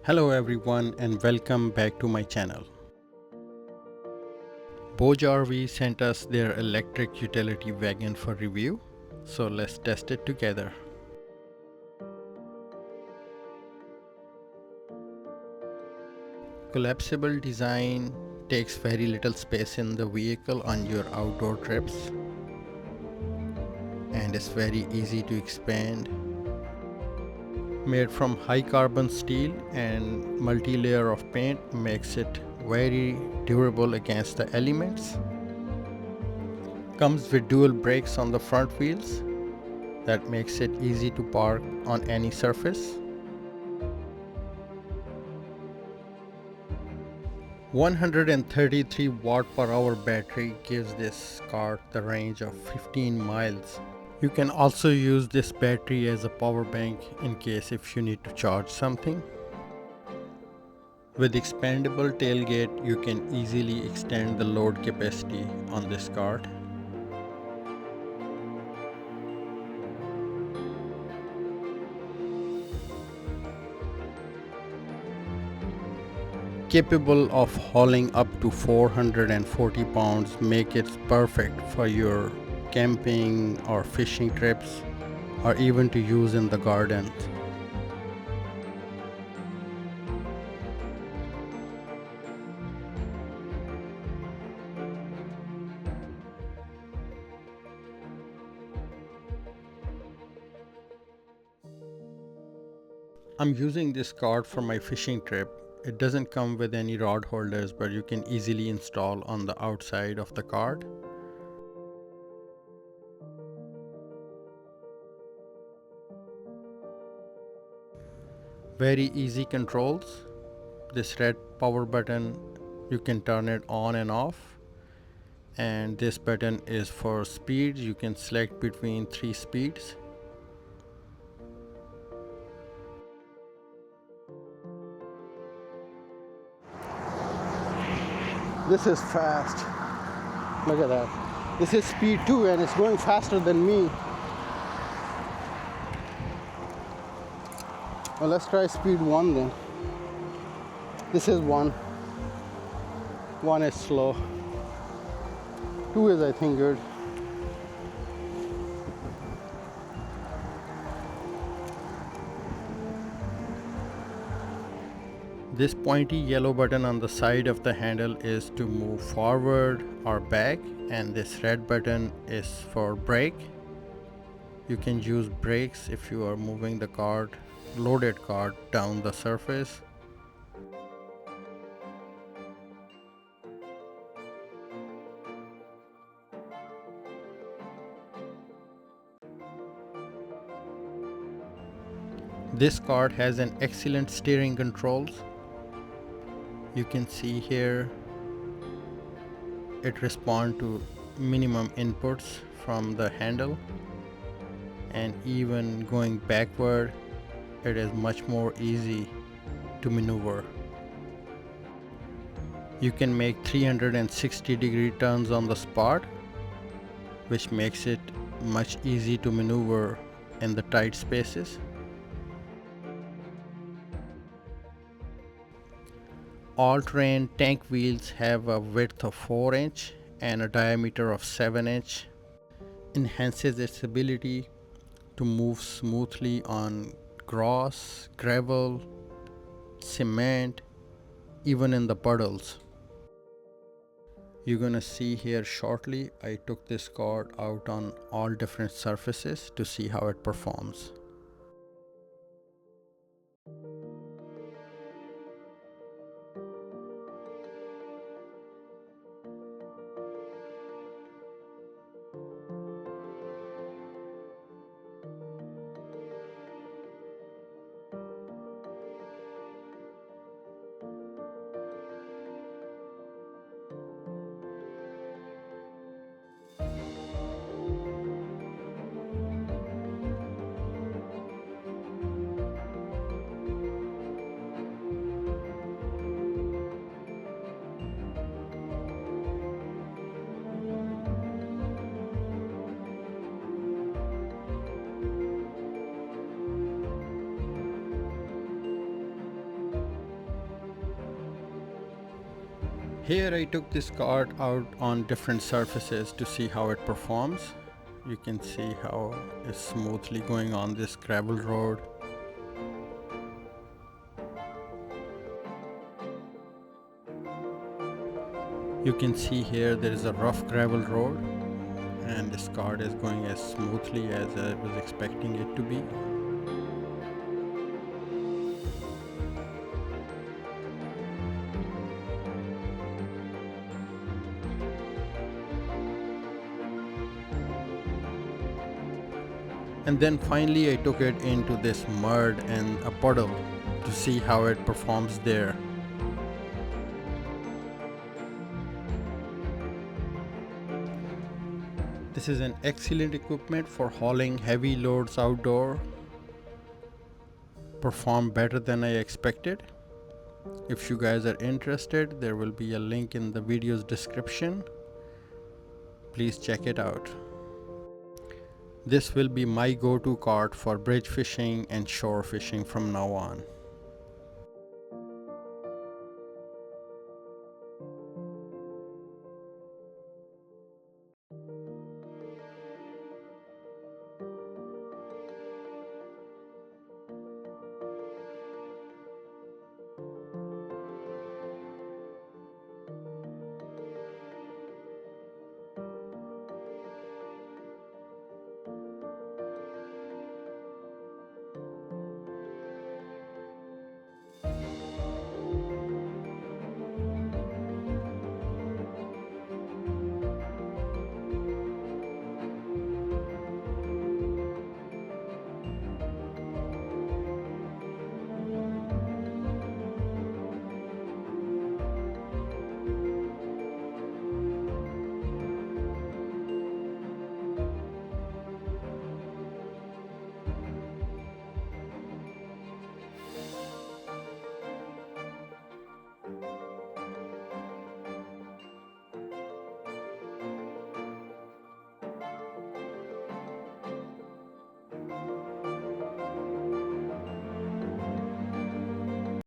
Hello everyone and welcome back to my channel. BougeRV sent us their electric utility wagon for review, so let's test it together. Collapsible design takes very little space in the vehicle on your outdoor trips and is very easy to expand. Made from high carbon steel and multi-layer of paint makes it very durable against the elements. Comes with dual brakes on the front wheels that makes it easy to park on any surface. 133 watt per hour battery gives this car the range of 15 miles. You can also use this battery as a power bank in case if you need to charge something. With expandable tailgate, you can easily extend the load capacity on this cart. Capable of hauling up to 440 pounds, make it perfect for your camping or fishing trips or even to use in the garden. I'm using this cart for my fishing trip. It doesn't come with any rod holders, but you can easily install on the outside of the cart. Very easy controls. This red power button, you can turn it on and off. And this button is for speed. You can select between 3 speeds. This is fast. Look at that. This is speed 2 and it's going faster than me. Well, let's try speed 1 then. This is 1. 1 is slow. 2 is, I think, good. This pointy yellow button on the side of the handle is to move forward or back, and this red button is for brake. You can use brakes if you are moving the cart, loaded cart, down the surface. This cart has an excellent steering controls. You can see here it responds to minimum inputs from the handle, and even going backward it is much more easy to maneuver. You can make 360-degree turns on the spot, which makes it much easy to maneuver in the tight spaces. All-terrain tank wheels have a width of 4 inch and a diameter of 7 inch. Enhances its ability to move smoothly on grass, gravel, cement, even in the puddles. You're gonna see here shortly, I took this cart out on all different surfaces to see how it performs. Here I took this cart out on different surfaces to see how it performs. You can see how it's smoothly going on this gravel road. You can see here there is a rough gravel road, and this cart is going as smoothly as I was expecting it to be. And then finally I took it into this mud and a puddle to see how it performs there. This is an excellent equipment for hauling heavy loads outdoor. Performed better than I expected. If you guys are interested, there will be a link in the video's description. Please check it out. This will be my go-to cart for bridge fishing and shore fishing from now on.